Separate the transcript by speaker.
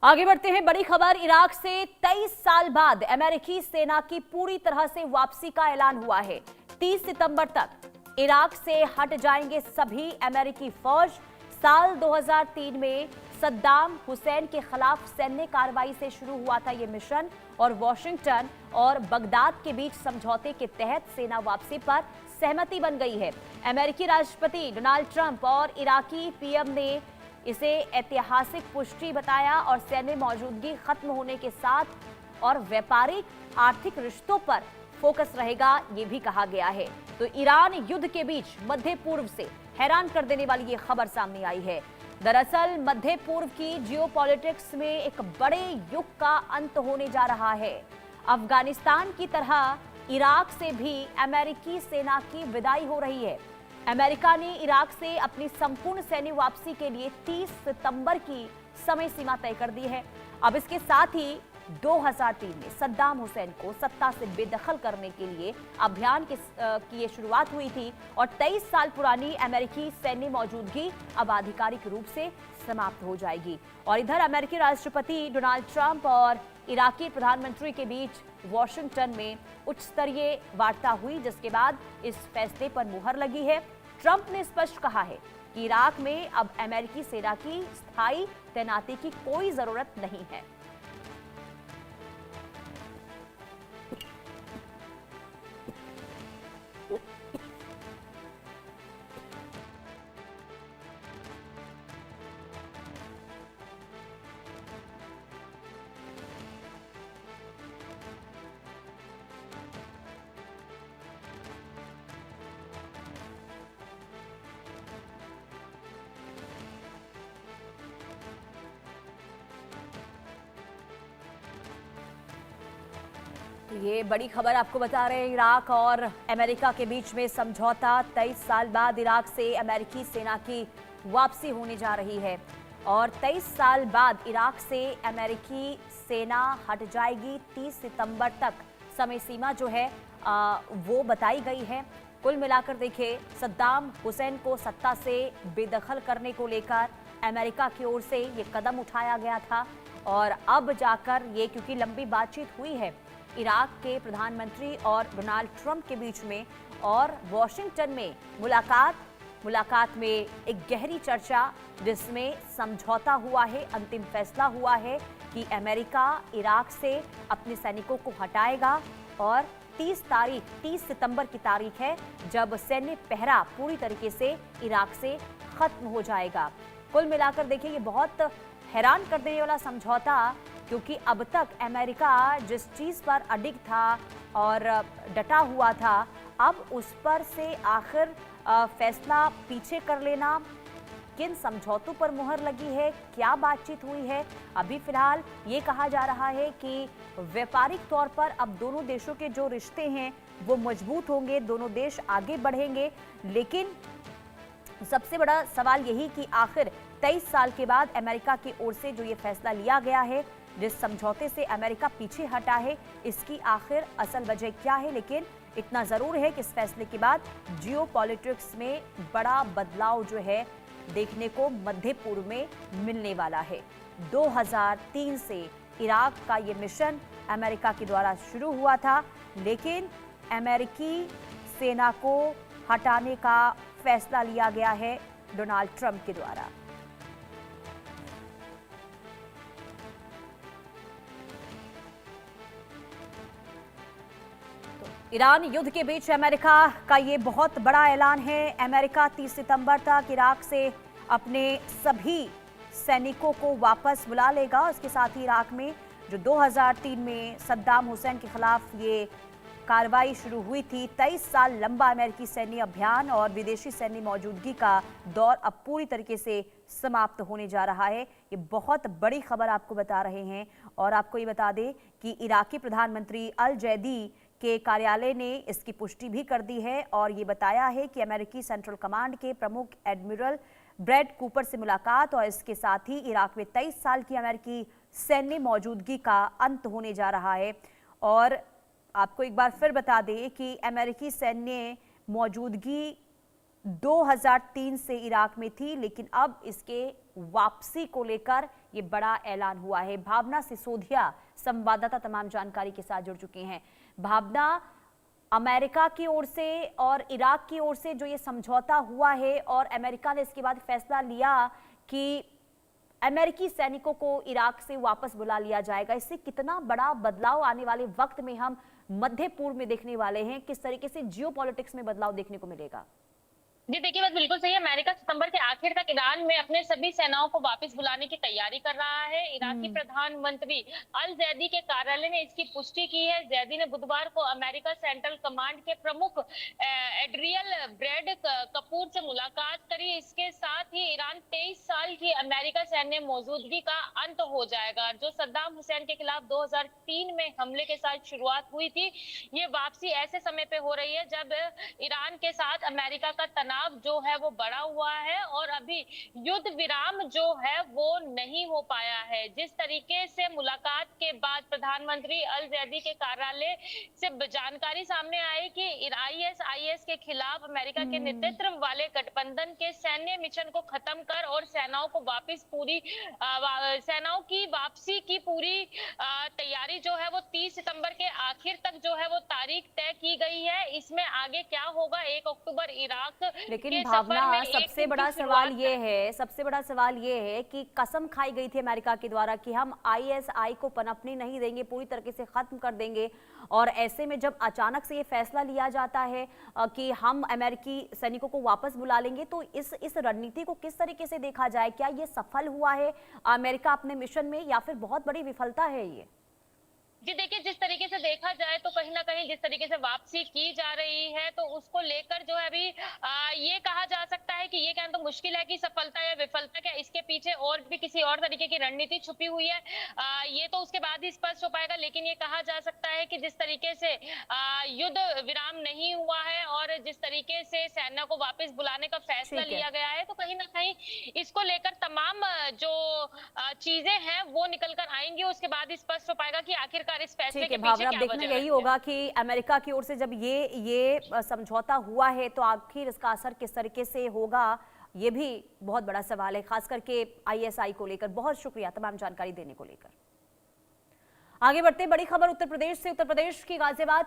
Speaker 1: आगे बढ़ते हैं। बड़ी खबर, इराक से 23 साल बाद अमेरिकी सेना की पूरी तरह से वापसी का ऐलान हुआ है। 30 सितंबर तक इराक से हट जाएंगे सभी अमेरिकी फौज। साल 2003 में सद्दाम हुसैन के खिलाफ सैन्य कार्रवाई से शुरू हुआ था ये मिशन और वॉशिंगटन और बगदाद के बीच समझौते के तहत सेना वापसी पर सहमति बन गई है। अमेरिकी राष्ट्रपति डोनाल्ड ट्रंप और इराकी पीएम ने इसे ऐतिहासिक पुष्टि बताया और सैन्य मौजूदगी खत्म होने के साथ और व्यापारिक आर्थिक रिश्तों पर फोकस रहेगा, ये भी कहा गया है। तो ईरान युद्ध के बीच मध्य पूर्व से हैरान कर देने वाली ये खबर सामने आई है। दरअसल मध्य पूर्व की जियोपॉलिटिक्स में एक बड़े युग का अंत होने जा रहा है। अफगानिस्तान की तरह इराक से भी अमेरिकी सेना की विदाई हो रही है। अमेरिका ने इराक से अपनी संपूर्ण सैन्य वापसी के लिए 30 सितंबर की समय सीमा तय कर दी है। अब इसके साथ ही 2003 में सद्दाम हुसैन को सत्ता से बेदखल करने के लिए अभियान की ये शुरुआत हुई थी और 23 साल पुरानी अमेरिकी सैन्य मौजूदगी अब आधिकारिक रूप से समाप्त हो जाएगी। और इधर अमेरिकी राष्ट्रपति डोनाल्ड ट्रंप और इराकी प्रधानमंत्री के बीच वॉशिंगटन में उच्च स्तरीय वार्ता हुई, जिसके बाद इस फैसले पर मुहर लगी है। ट्रंप ने स्पष्ट कहा है कि इराक में अब अमेरिकी सेना की स्थायी तैनाती की कोई जरूरत नहीं है। ये बड़ी खबर आपको बता रहे हैं। इराक और अमेरिका के बीच में समझौता, 23 साल बाद इराक से अमेरिकी सेना की वापसी होने जा रही है और 23 साल बाद इराक से अमेरिकी सेना हट जाएगी। 30 सितंबर तक समय सीमा जो है वो बताई गई है। कुल मिलाकर देखिए, सद्दाम हुसैन को सत्ता से बेदखल करने को लेकर अमेरिका की ओर से ये कदम उठाया गया था और अब जाकर ये, क्योंकि लंबी बातचीत हुई है इराक के प्रधानमंत्री और डोनाल्ड ट्रंप के बीच में और वॉशिंगटन में मुलाकात में एक गहरी चर्चा, जिसमें समझौता हुआ है, अंतिम फैसला हुआ है कि अमेरिका इराक से अपने सैनिकों को हटाएगा और 30 सितंबर की तारीख है जब सैन्य पहरा पूरी तरीके से इराक से खत्म हो जाएगा। कुल मिलाकर देखिए, ये बहुत हैरान कर देने वाला समझौता, क्योंकि अब तक अमेरिका जिस चीज़ पर अडिग था और डटा हुआ था, अब उस पर से आखिर फैसला पीछे कर लेना, किन समझौतों पर मुहर लगी है, क्या बातचीत हुई है। अभी फिलहाल ये कहा जा रहा है कि व्यापारिक तौर पर अब दोनों देशों के जो रिश्ते हैं वो मजबूत होंगे, दोनों देश आगे बढ़ेंगे। लेकिन सबसे बड़ा सवाल यही कि आखिर 23 साल के बाद अमेरिका की ओर से जो ये फैसला लिया गया है, जिस समझौते से अमेरिका पीछे हटा है, इसकी आखिर असल वजह क्या है। लेकिन इतना जरूर है कि इस फैसले के बाद जियोपॉलिटिक्स में बड़ा बदलाव जो है देखने को मध्य पूर्व में मिलने वाला है। 2003 से इराक का ये मिशन अमेरिका के द्वारा शुरू हुआ था, लेकिन अमेरिकी सेना को हटाने का फैसला लिया गया है डोनाल्ड ट्रंप के द्वारा। ईरान युद्ध के बीच अमेरिका का ये बहुत बड़ा ऐलान है। अमेरिका 30 सितंबर तक इराक से अपने सभी सैनिकों को वापस बुला लेगा। इसके साथ ही इराक में जो 2003 में सद्दाम हुसैन के खिलाफ ये कार्रवाई शुरू हुई थी, 23 साल लंबा अमेरिकी सैन्य अभियान और विदेशी सैन्य मौजूदगी का दौर अब पूरी तरीके से समाप्त होने जा रहा है। ये बहुत बड़ी खबर आपको बता रहे हैं और आपको ये बता दें कि इराकी प्रधानमंत्री अल जैदी के कार्यालय ने इसकी पुष्टि भी कर दी है और ये बताया है कि अमेरिकी सेंट्रल कमांड के प्रमुख एडमिरल ब्रैड कूपर से मुलाकात और इसके साथ ही इराक में 23 साल की अमेरिकी सैन्य मौजूदगी का अंत होने जा रहा है। और आपको एक बार फिर बता दें कि अमेरिकी सैन्य मौजूदगी 2003 से इराक में थी, लेकिन अब इसके वापसी को लेकर ये बड़ा ऐलान हुआ है। भावना सिसोदिया संवाददाता तमाम जानकारी के साथ जुड़ चुकी हैं। भावना, अमेरिका की ओर से और इराक की ओर से जो ये समझौता हुआ है और अमेरिका ने इसके बाद फैसला लिया कि अमेरिकी सैनिकों को इराक से वापस बुला लिया जाएगा, इससे कितना बड़ा बदलाव आने वाले वक्त में हम मध्य पूर्व में देखने वाले हैं? किस तरीके से जियोपॉलिटिक्स में बदलाव देखने को मिलेगा?
Speaker 2: जी देखिए, बात बिल्कुल सही है। अमेरिका सितंबर के आखिर तक ईरान में अपने सभी सेनाओं को वापस बुलाने की तैयारी कर रहा है। इराकी प्रधानमंत्री अल जैदी के कार्यालय ने इसकी पुष्टि की है। जैदी ने बुधवार को अमेरिका सेंट्रल कमांड के प्रमुख एड्रियल ब्रैड कपूर से मुलाकात करी। इसके साथ ही ईरान 23 साल की अमेरिका सैन्य मौजूदगी का अंत हो जाएगा, जो सद्दाम हुसैन के खिलाफ 2003 में हमले के साथ शुरुआत हुई थी। ये वापसी ऐसे समय पे हो रही है जब ईरान के साथ अमेरिका का तनाव जो है वो बढ़ा हुआ है और अभी युद्ध विराम जो है वो नहीं हो पाया है। जिस तरीके से मुलाकात के बाद प्रधानमंत्री अल जैदी के कार्यालय से जानकारी सामने आई कि आईएस के खिलाफ अमेरिका के नेतृत्व वाले गठबंधन के सैन्य मिशन को खत्म कर और सेनाओं को वापस सेनाओं की वापसी की पूरी तैयारी जो है वो 30 सितंबर के आखिर तक जो है वो तारीख तय की गई है। इसमें आगे क्या होगा, 1 अक्टूबर इराक।
Speaker 1: लेकिन भावना, सबसे बड़ा सवाल ये है कि कसम खाई गई थी अमेरिका के द्वारा कि हम आईएसआई को पनपने नहीं देंगे, पूरी तरीके से खत्म कर देंगे, और ऐसे में जब अचानक से ये फैसला लिया जाता है कि हम अमेरिकी सैनिकों को वापस बुला लेंगे, तो इस रणनीति को किस तरीके से देखा जाए? क्या ये सफल हुआ है अमेरिका अपने मिशन में, या फिर बहुत बड़ी विफलता है ये?
Speaker 2: जी देखिए, जिस तरीके से देखा जाए तो कहीं ना कहीं जिस तरीके से वापसी की जा रही है तो उसको लेकर जो है अभी ये कहा जा सकता है कि ये कहना तो मुश्किल है कि सफलता या विफलता, क्या इसके पीछे और भी किसी और तरीके की रणनीति छुपी हुई है, ये तो उसके बाद ही स्पष्ट हो पाएगा। लेकिन ये कहा जा सकता है कि जिस तरीके से युद्ध विराम नहीं हुआ है और जिस तरीके से सेना को वापस बुलाने का फैसला लिया गया है, तो कहीं ना कहीं इसको लेकर तमाम जो चीजें हैं वो निकल कर आएंगी। उसके बाद ही स्पष्ट हो पाएगा कि आखिर इस फैसले के
Speaker 1: भावना,
Speaker 2: पीछे
Speaker 1: अब देखना यही होगा कि अमेरिका की ओर से जब ये समझौता हुआ है तो आखिर इसका असर किस तरीके से होगा, ये भी बहुत बड़ा सवाल है, खास करके आईएसआई को लेकर। बहुत शुक्रिया तमाम जानकारी देने को लेकर। आगे बढ़ते बड़ी खबर उत्तर प्रदेश से। उत्तर प्रदेश की गाजियाबाद